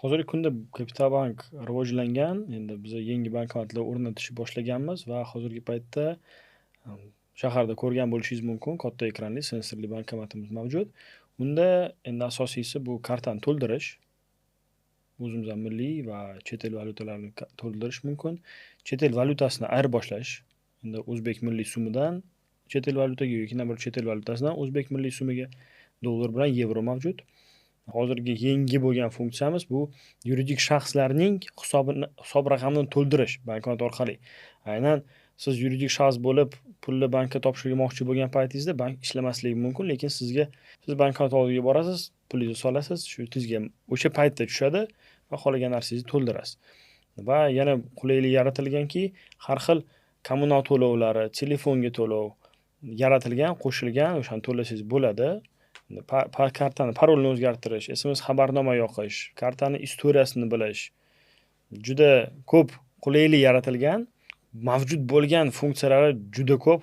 Hozirgi kunda Capital Bank rivojlangan. Endi biz yangi bankomatlar o'rnatishni boshlaganmiz va hozirgi paytda am, shaharda ko'rgan bo'lishingiz mumkin, katta ekranli sensorli bankomatimiz mavjud. Unda endi asosiysi bu kartani to'ldirish. O'zimizdan milliy va chet el valyutalarini to'ldirish mumkin. Chet el valyutasini ayirboshlash. Endi o'zbek milliy so'midan chet el valyutaga yoki yana bir chet el valyutasidan o'zbek milliy so'miga dollar bilan yevro mavjud. Hozirgi yangi bo'lgan funksiyamiz bu yuridik shaxslarning hisob raqamini to'ldirish banknot orqali. Aynan siz yuridik shaxs bo'lib, pulni bankka topshirmoqchi bo'lgan paytingizda bank ishlamasligi mumkin, lekin siz banknot oldiga borasiz, pulingizni solasiz, shu tizga o'sha paytda tushadi va xohlagan narsangizni to'ldirasiz. Va yana qulaylik yaratilganki, har xil kommunal to'lovlari, telefonga to'lov yaratilgan, qo'shilgan, o'shani to'lasangiz bo'ladi. Kartani parolni o'zgartirish, SMS xabarnoma yoqish, kartani istoriyasini bilish, juda ko'p qulaylik yaratilgan. Mavjud bo'lgan funksiyalari juda ko'p.